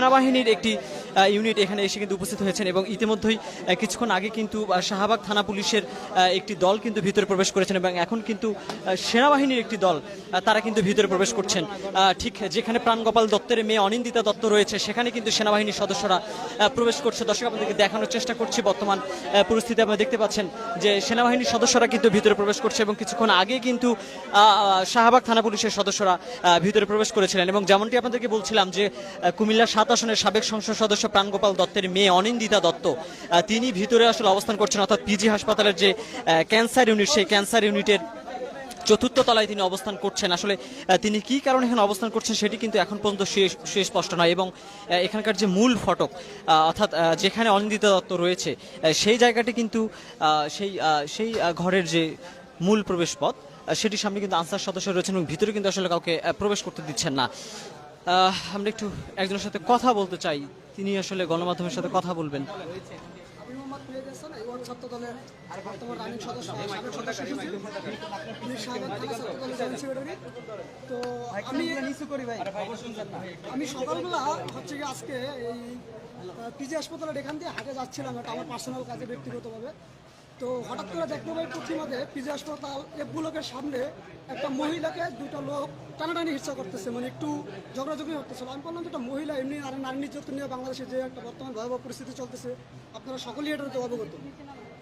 সেনাবাহিনীর একটি ইউনিট এখানে এসে কিন্তু উপস্থিত হয়েছেন এবং ইতিমধ্যেই কিছুক্ষণ আগে কিন্তু শাহবাগ থানা পুলিশের একটি দল কিন্তু ভিতরে প্রবেশ করেছেন এবং এখন কিন্তু সেনাবাহিনীর একটি দল তারা কিন্তু ভিতরে প্রবেশ করছেন। ঠিক যেখানে প্রাণগোপাল দত্তের মেয়ে অনিন্দিতা দত্ত রয়েছে সেখানে কিন্তু সেনাবাহিনীর সদস্যরা প্রবেশ করছে। দর্শক আপনাদেরকে দেখানোর চেষ্টা করছি বর্তমান পরিস্থিতি আপনারা দেখতে পাচ্ছেন যে সেনাবাহিনীর সদস্যরা কিন্তু ভিতরে প্রবেশ করছে এবং কিছুক্ষণ আগে কিন্তু শাহবাগ থানা পুলিশের সদস্যরা ভিতরে প্রবেশ করেছিলেন এবং যেমনটি আপনাদেরকে বলছিলাম যে কুমিল্লা 7 আসনের সাবেক সংসদ সদস্য প্রাণগোপাল দত্তের মেয়ে অনিন্দিতা দত্ত তিনি ভিতরে আসলে অবস্থান করছেন, অর্থাৎ পিজি হাসপাতালের যে ক্যান্সার ইউনিট সেই ক্যান্সার ইউনিটের চতুর্থ তলায় তিনি অবস্থান করছেন। আসলে তিনি কি কারণে এখানে অবস্থান করছেন সেটি কিন্তু এখন পর্যন্ত সুস্পষ্ট নয় এবং এখানকার যে মূল ফটক অর্থাৎ যেখানে অনিন্দিতা দত্ত রয়েছে সেই জায়গাটি কিন্তু সেই ঘরের যে মূল প্রবেশ পথ সেটির সামনে কিন্তু আনসার সদস্য রয়েছেন এবং ভিতরে কিন্তু আসলে কাউকে প্রবেশ করতে দিচ্ছেন না। আমরা একটু একজনের সাথে কথা বলতে চাই, তিনি আসলে গণমাধ্যমের সাথে কথা বলবেন। আমি সকালবেলা হচ্ছে কি আজকে এই পিজি হাসপাতালের এখান দিয়ে হাটে যাচ্ছিলাম একটা আমার পার্সোনাল কাজে ব্যক্তিগতভাবে। তো হঠাৎ করে দেখতে পাই প্রতিমাদে পিজি হাসপাতাল এফ ব্লকের সামনে একটা মহিলাকে দুটো লোক টানাটানি হিংসা করতেছে, মানে একটু ঝগড়াঝগড়ি করতেছিল। আমি বললাম যে একটা মহিলা এমনি আর নারী নির্যাতন নিয়ে বাংলাদেশে যে একটা বর্তমান ভয়াবহ পরিস্থিতি চলতেছে আপনারা সকলেই এটাতে অবগত।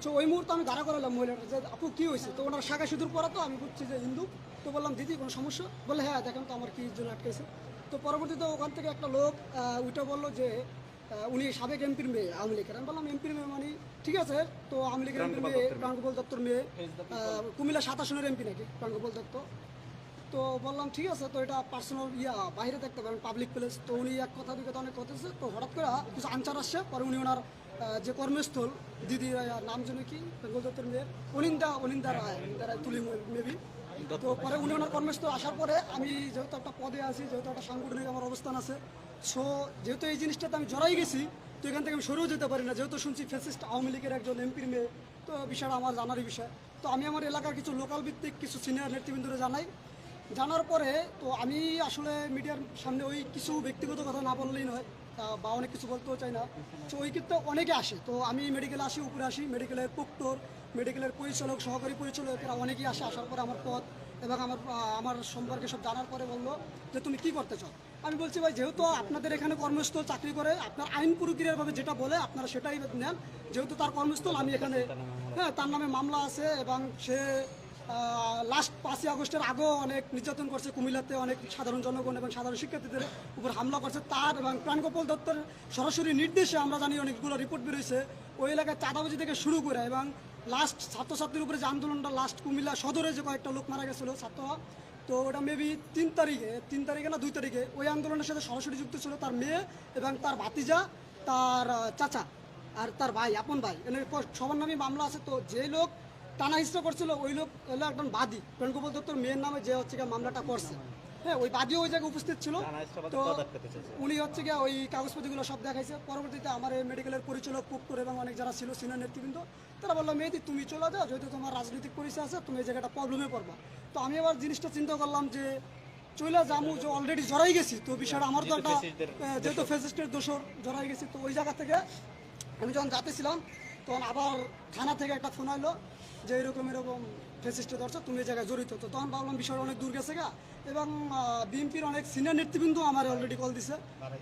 তো ওই মুহূর্তে আমি দাঁড়া করালাম মহিলাটা যে আপু কী হয়েছে, তো ওনার শাখা সিঁদুর পরা, তো আমি বুঝছি যে হিন্দু। তো বললাম দিদি কোনো সমস্যা, বলে হ্যাঁ দেখেন তো আমার কী জন্য আটকেছে। তো পরবর্তীতে ওখান থেকে একটা লোক উঠে বললো যে উনি সাবেক এমপির মেয়ে আওয়ামী লীগের। আমি বললাম এমপির মেয়ে মানে ঠিক আছে, তো আওয়ামী লীগের এমপির মেয়ে প্রাণগোপাল দত্তর মেয়ে, কুমিল্লা 7 আসনের এমপি নাকি প্রাণগোপাল দত্ত। তো বললাম ঠিক আছে, তো এটা পার্সোনাল বাইরে দেখতে পারেন পাবলিক প্লেস। তো উনি এক কথা দুই কথা অনেক কথাছে। তো হঠাৎ করে কিছু আনসার আসছে, পরে উনি ওনার যে কর্মস্থল দিদি নাম যেন কি বেঙ্গল দত্তের মেয়ের অনিন্দা রায় তুলি মেবি। তো পরে উনি ওনার কর্মস্থল আসার পরে আমি যেহেতু একটা পদে আছি, যেহেতু একটা সাংগঠনিক আমার অবস্থান আছে, সো যেহেতু এই জিনিসটাতে আমি জড়াই গেছি, তো এখান থেকে আমি সরেও যেতে পারি না। যেহেতু শুনছি ফ্যাসিস্ট আওয়ামী লীগের একজন এমপির মেয়ে, তো বিষয়টা আমার জানারই বিষয়। তো আমি আমার এলাকার কিছু লোকাল ভিত্তিক কিছু সিনিয়র নেতৃবৃন্দরে জানার পরে তো আমি আসলে মিডিয়ার সামনে ওই কিছু ব্যক্তিগত কথা না বললেই নয় বা অনেক কিছু বলতেও চাই না। তো ওই ক্ষেত্রে অনেকে আসে, তো আমি মেডিকেলে আসি, উপরে আসি, মেডিকেলের প্রক্টর, মেডিকেলের পরিচালক, সহকারী পরিচালকেরা অনেকেই আসে। আসার পরে আমার পদ এবং আমার সম্পর্কে সব জানার পরে বললো যে তুমি কি করতে চাও। আমি বলছি ভাই যেহেতু আপনাদের এখানে কর্মস্থল চাকরি করে আপনার আইন প্রক্রিয়াভাবে যেটা বলে আপনারা সেটাই নেন। যেহেতু তার কর্মস্থল আমি এখানে, হ্যাঁ তার নামে মামলা আছে এবং সে লাস্ট 5ই আগস্টের আগেও অনেক নির্যাতন করছে কুমিল্লাতে, অনেক সাধারণ জনগণ এবং সাধারণ শিক্ষার্থীদের উপর হামলা করছে। তার এবং প্রাণগোপাল দত্তের সরাসরি নির্দেশে আমরা জানি অনেকগুলো রিপোর্ট বেরোয়েছে ওই এলাকায় চাঁদাবাজি থেকে শুরু করে এবং লাস্ট ছাত্রছাত্রীর উপরে যে আন্দোলনটা লাস্ট কুমিল্লা সদরে যে কয়েকটা লোক মারা গেছিলো ছাত্ররা, তো ওটা মেবি 3 তারিখে না 2 তারিখে ওই আন্দোলনের সাথে সরাসরি যুক্ত ছিল তার মেয়ে এবং তার ভাতিজা, তার চাচা আর তার ভাই, আপন ভাই, এর সবার নামে মামলা আছে। তো যে লোক টানা হিস্ট্রি করছিল ওই লোক হলো একজন বাদী, প্রাণগোপাল দত্তর মেয়ের নামে যে হচ্ছে গিয়ে মামলাটা করছে, হ্যাঁ ওই বাদীও ওই জায়গায় উপস্থিত ছিল। তো উনি হচ্ছে গিয়ে ওই কাগজপত্রগুলো সব দেখাইছে। পরবর্তীতে আমার এই মেডিকেলের পরিচালক প্রক্টর এবং অনেক যারা ছিল সিনিয়র নেতৃবৃন্দ তারা বললো মেয়েদি তুমি চলে যাও, যেহেতু তোমার রাজনৈতিক পরিচয় আছে তুমি এই জায়গাটা প্রবলেমে পড়বা। তো আমি আবার জিনিসটা চিন্তা করলাম যে চলে যামু যে অলরেডি জড়াই গেছি, তো বিষয়টা আমার তো একটা যেহেতু ফ্যাসিস্টের দোষর জড়াই গেছি। তো ওই জায়গা থেকে আমি যখন যাতেছিলাম তখন আবার থানা থেকে একটা ফোন আইলো যে এরকম ফ্যাসিস্টে ধরছে, তুমি এই জায়গায় জড়িত। তো তখন ভাবলাম বিষয়টা অনেক দূর গেছে গা এবং বিএনপির অনেক সিনিয়র নেতৃবৃন্দ আমার অলরেডি কল দিছে।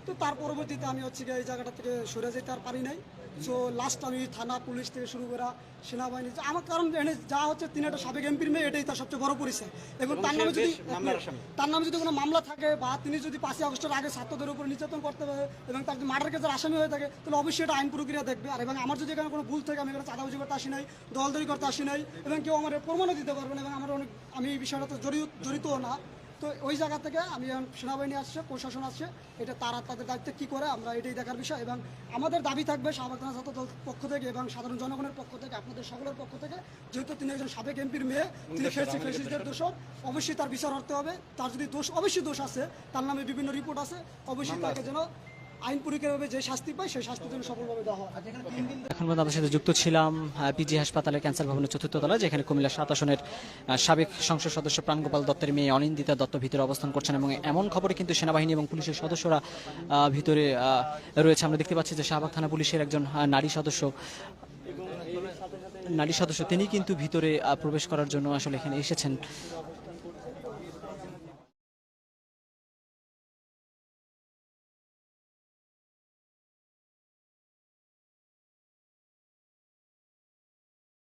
তো তার পরবর্তীতে আমি হচ্ছে গিয়ে এই জায়গাটা থেকে সরে যেতে আর পারি নাই। সো লাস্ট আমি থানা পুলিশ থেকে শুরু করা সেনাবাহিনী আমার, কারণ যা হচ্ছে তিনি একটা সাবেক এমপির মেয়ে, এটাই তার সবচেয়ে বড় পরিচয়। এবং তার নামে যদি কোনো মামলা থাকে বা তিনি যদি 5ই আগস্টের আগে ছাত্রদের উপর নির্যাতন করতে পারে এবং তার যদি মার্ডার কেসের আসামি হয়ে থাকে তাহলে অবশ্যই এটা আইন প্রক্রিয়া দেখবে। আর এবং আমার যদি এখানে কোনো ভুল থাকে, আমি এখানে চাঁদাবাজি করতে আসি নাই, দলদারি করতে আসি নাই এবং কেউ আমার প্রমাণও দিতে পারবে না এবং আমি এই বিষয়টাতে জড়িতও না। তো ওই জায়গা থেকে আমি এখন সেনাবাহিনী আসছে, প্রশাসন আসছে, এটা তাদের দায়িত্বে কী করে আমরা এটাই দেখার বিষয়। এবং আমাদের দাবি থাকবে শাহবাগ থানা ছাত্র দল পক্ষ থেকে এবং সাধারণ জনগণের পক্ষ থেকে, আপনাদের সকলের পক্ষ থেকে, যেহেতু তিনি একজন সাবেক এমপির মেয়ে, তিনি ফ্যাসিস্টদের দোষর, অবশ্যই তার বিচার হতে হবে। তার যদি অবশ্যই দোষ আছে, তার নামে বিভিন্ন রিপোর্ট আছে, অবশ্যই তাকে যেন আইন পরিকারভাবে যে শাস্তি পায় সেই শাস্তির জন্য সফলভাবে দেওয়া হয়। এখন পর্যন্ত আমাদের সাথে যুক্ত ছিলাম পিজি হাসপাতালের ক্যান্সার ভবনের চতুর্থ তলায়, যেখানে কুমিল্লা 7 আসনের সাবেক সংসদ সদস্য প্রাণগোপাল দত্তের মেয়ে অনিন্দিতা দত্ত ভিতরে অবস্থান করছেন এবং এমন খবরে কিন্তু সেনাবাহিনী এবং পুলিশের সদস্যরা ভিতরে রয়েছে। আমরা দেখতে পাচ্ছি যে শাহবাগ থানা পুলিশের একজন নারী সদস্য তিনি কিন্তু ভিতরে প্রবেশ করার জন্য আসলে এখানে এসেছেন।